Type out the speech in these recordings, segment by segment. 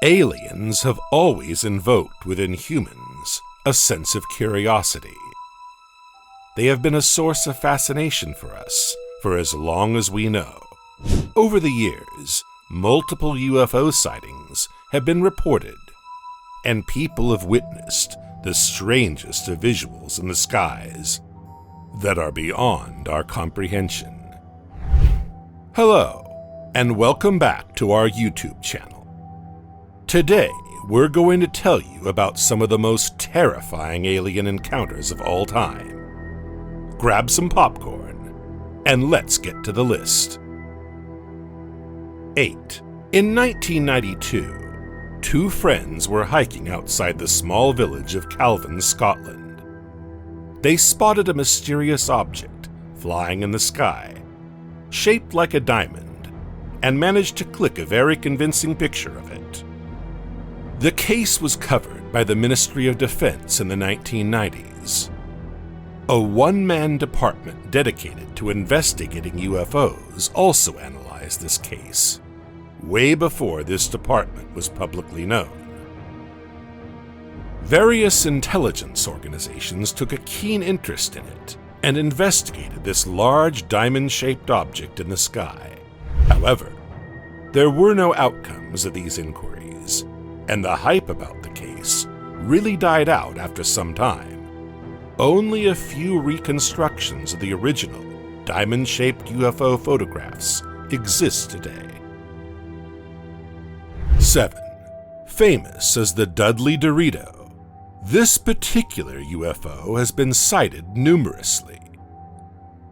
Aliens have always invoked within humans a sense of curiosity. They have been a source of fascination for us for as long as we know. Over the years, multiple UFO sightings have been reported, and people have witnessed the strangest of visuals in the skies that are beyond our comprehension. Hello, and welcome back to our YouTube channel. Today, we're going to tell you about some of the most terrifying alien encounters of all time. Grab some popcorn, and let's get to the list. 8. In 1992, two friends were hiking outside the small village of Calvin, Scotland. They spotted a mysterious object flying in the sky, shaped like a diamond, and managed to click a very convincing picture of it. The case was covered by the Ministry of Defense in the 1990s. A one-man department dedicated to investigating UFOs also analyzed this case, way before this department was publicly known. Various intelligence organizations took a keen interest in it and investigated this large diamond-shaped object in the sky. However, there were no outcomes of these inquiries, and the hype about the case really died out after some time. Only a few reconstructions of the original diamond-shaped UFO photographs exist today. 7. Famous as the Dudley Dorito, this particular UFO has been sighted numerously.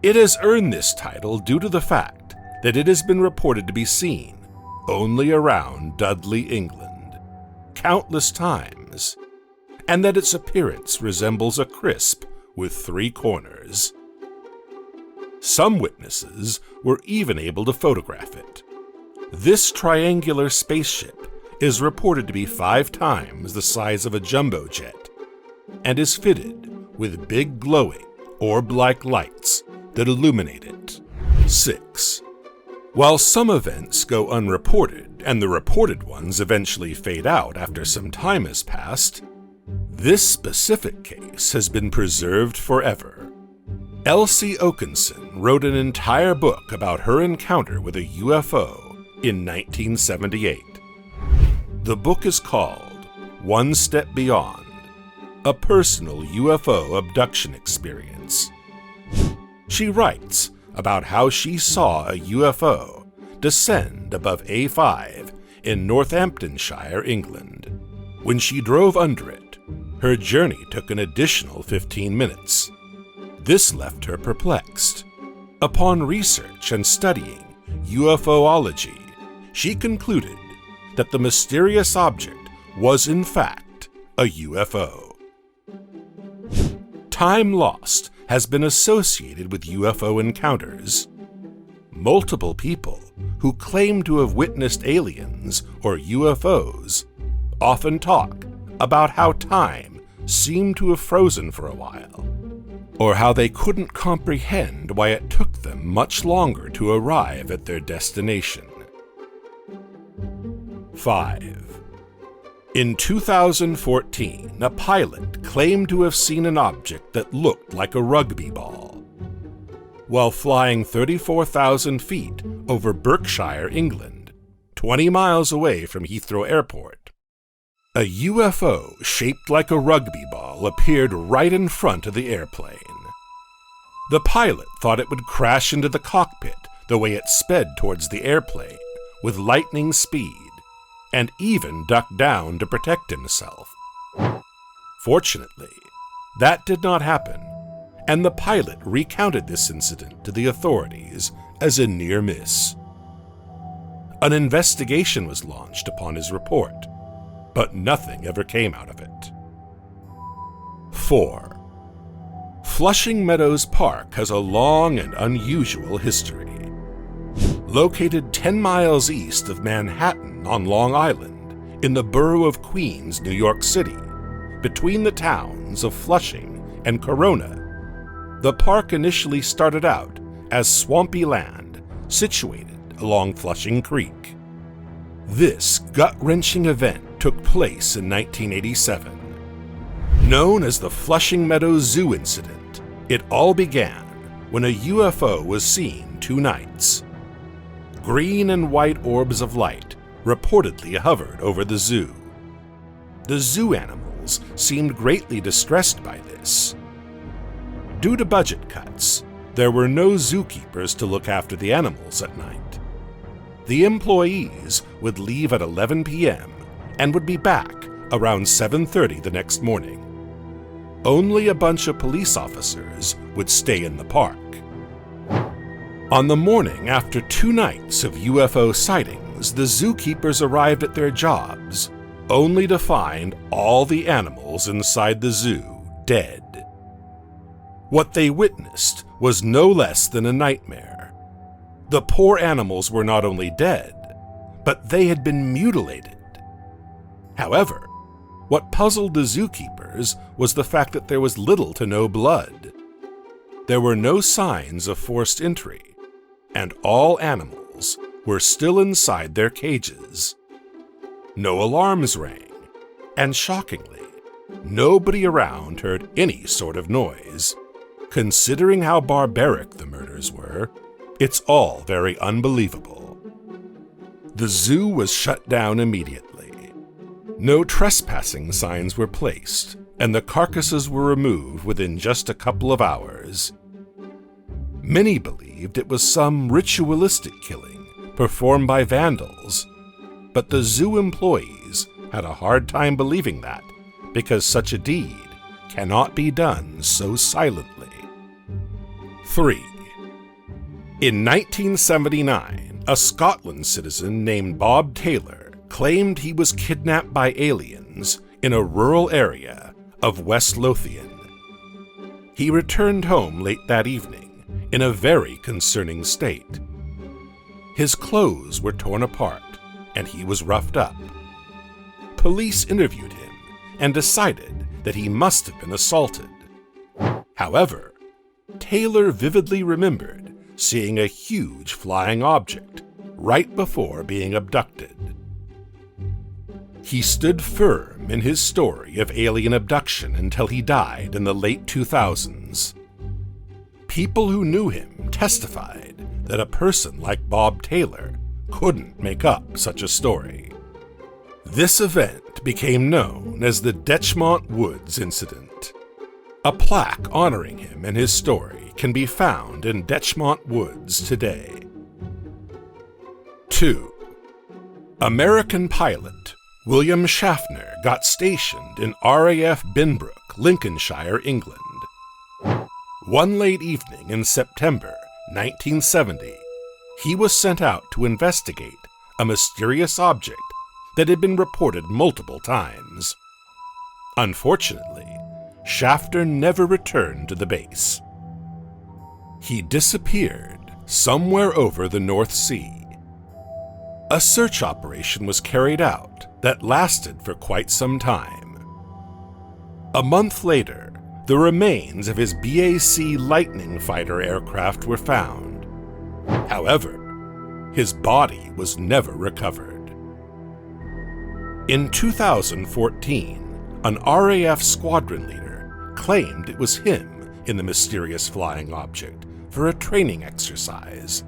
It has earned this title due to the fact that it has been reported to be seen only around Dudley, England, countless times, and that its appearance resembles a crisp with three corners. Some witnesses were even able to photograph it. This triangular spaceship is reported to be 5 times the size of a jumbo jet and is fitted with big glowing orb-like lights that illuminate it. 6. While some events go unreported and the reported ones eventually fade out after some time has passed, this specific case has been preserved forever. Elsie Oakenson wrote an entire book about her encounter with a UFO in 1978. The book is called One Step Beyond, a personal UFO abduction experience. She writes about how she saw a UFO descend above A5 in Northamptonshire, England. When she drove under it, her journey took an additional 15 minutes. This left her perplexed. Upon research and studying UFOlogy, she concluded that the mysterious object was in fact a UFO. Time lost has been associated with UFO encounters. Multiple people who claim to have witnessed aliens or UFOs often talk about how time seemed to have frozen for a while, or how they couldn't comprehend why it took them much longer to arrive at their destination. 5. In 2014, a pilot claimed to have seen an object that looked like a rugby ball while flying 34,000 feet over Berkshire, England, 20 miles away from Heathrow Airport. A UFO shaped like a rugby ball appeared right in front of the airplane. The pilot thought it would crash into the cockpit the way it sped towards the airplane with lightning speed, and even ducked down to protect himself. Fortunately, that did not happen, and the pilot recounted this incident to the authorities as a near miss. An investigation was launched upon his report, but nothing ever came out of it. 4. Flushing Meadows Park has a long and unusual history. Located 10 miles east of Manhattan on Long Island, in the borough of Queens, New York City, between the towns of Flushing and Corona, the park initially started out as swampy land situated along Flushing Creek. This gut-wrenching event took place in 1987. Known as the Flushing Meadows Zoo incident, it all began when a UFO was seen 2 nights. Green and white orbs of light reportedly hovered over the zoo. The zoo animals seemed greatly distressed by this. Due to budget cuts, there were no zookeepers to look after the animals at night. The employees would leave at 11 p.m. and would be back around 7:30 the next morning. Only a bunch of police officers would stay in the park. On the morning after 2 nights of UFO sightings, the zookeepers arrived at their jobs, only to find all the animals inside the zoo dead. What they witnessed was no less than a nightmare. The poor animals were not only dead, but they had been mutilated. However, what puzzled the zookeepers was the fact that there was little to no blood. There were no signs of forced entry, and all animals were still inside their cages. No alarms rang, and shockingly, nobody around heard any sort of noise. Considering how barbaric the murders were, it's all very unbelievable. The zoo was shut down immediately. No trespassing signs were placed, and the carcasses were removed within just a couple of hours. Many believed it was some ritualistic killing performed by vandals, but the zoo employees had a hard time believing that because such a deed cannot be done so silently. 3. In 1979, a Scotland citizen named Bob Taylor claimed he was kidnapped by aliens in a rural area of West Lothian. He returned home late that evening in a very concerning state. His clothes were torn apart, and he was roughed up. Police interviewed him and decided that he must have been assaulted. However, Taylor vividly remembered seeing a huge flying object right before being abducted. He stood firm in his story of alien abduction until he died in the late 2000s. People who knew him testified that a person like Bob Taylor couldn't make up such a story. This event became known as the Detchmont Woods Incident. A plaque honoring him and his story can be found in Detchmont Woods today. 2. American pilot William Schaffner got stationed in RAF Binbrook, Lincolnshire, England. One late evening in September 1970, he was sent out to investigate a mysterious object that had been reported multiple times. Unfortunately, Schaffner never returned to the base. He disappeared somewhere over the North Sea. A search operation was carried out that lasted for quite some time. A month later, the remains of his BAC Lightning fighter aircraft were found. However, his body was never recovered. In 2014, an RAF squadron leader claimed it was him in the mysterious flying object for a training exercise.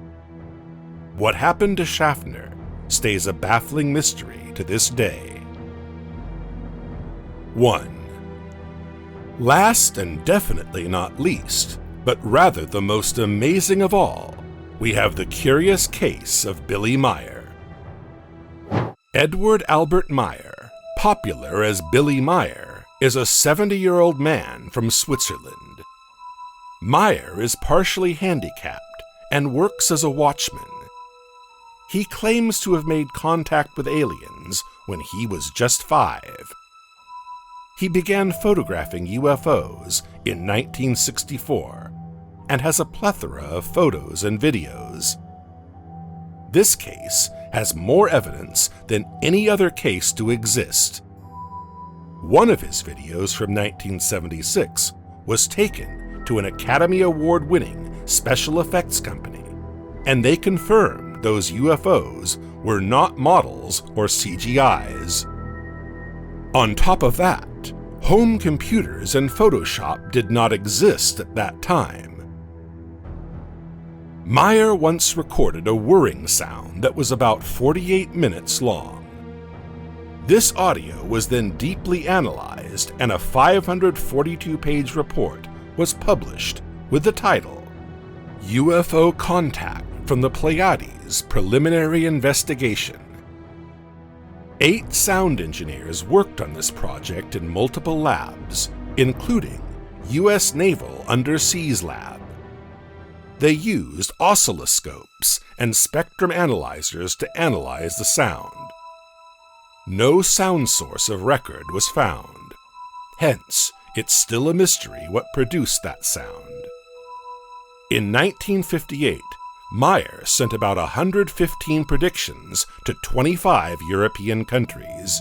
What happened to Schaffner stays a baffling mystery to this day. 1. Last and definitely not least, but rather the most amazing of all, we have the curious case of Billy Meier. Edward Albert Meier, popular as Billy Meier, is a 70-year-old man from Switzerland. Meier is partially handicapped and works as a watchman. He claims to have made contact with aliens when he was just 5. He began photographing UFOs in 1964 and has a plethora of photos and videos. This case has more evidence than any other case to exist. One of his videos from 1976 was taken to an Academy Award-winning special effects company, and they confirmed those UFOs were not models or CGIs. On top of that, home computers and Photoshop did not exist at that time. Meyer once recorded a whirring sound that was about 48 minutes long. This audio was then deeply analyzed, and a 542-page report was published with the title, UFO Contact from the Pleiades Preliminary Investigation. 8 sound engineers worked on this project in multiple labs, including U.S. Naval Underseas Lab. They used oscilloscopes and spectrum analyzers to analyze the sound. No sound source of record was found. Hence, it's still a mystery what produced that sound. In 1958, Meyer sent about 115 predictions to 25 European countries.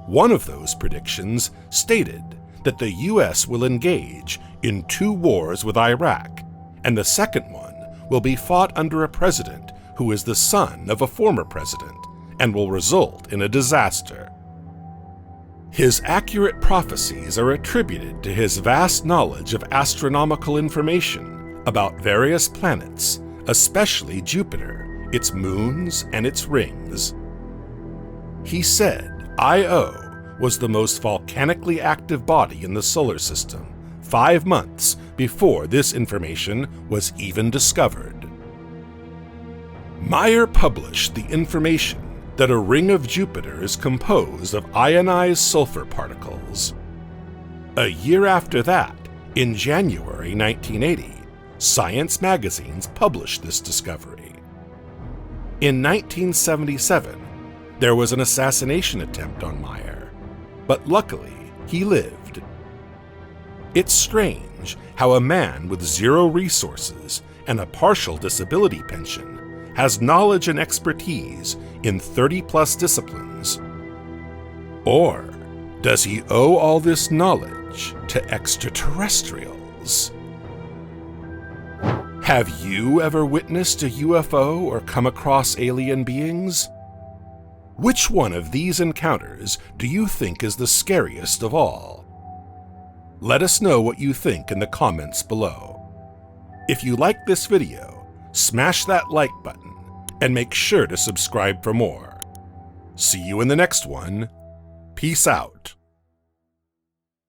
One of those predictions stated that the U.S. will engage in 2 wars with Iraq, and the second one will be fought under a president who is the son of a former president and will result in a disaster. His accurate prophecies are attributed to his vast knowledge of astronomical information about various planets, especially Jupiter, its moons, and its rings. He said Io was the most volcanically active body in the solar system 5 months before this information was even discovered. Meyer published the information that a ring of Jupiter is composed of ionized sulfur particles. A year after that, in January 1980, Science magazines published this discovery. In 1977, there was an assassination attempt on Meyer, but luckily he lived. It's strange how a man with 0 resources and a partial disability pension has knowledge and expertise in 30-plus disciplines. Or does he owe all this knowledge to extraterrestrials? Have you ever witnessed a UFO or come across alien beings? Which one of these encounters do you think is the scariest of all? Let us know what you think in the comments below. If you like this video, smash that like button and make sure to subscribe for more. See you in the next one. Peace out.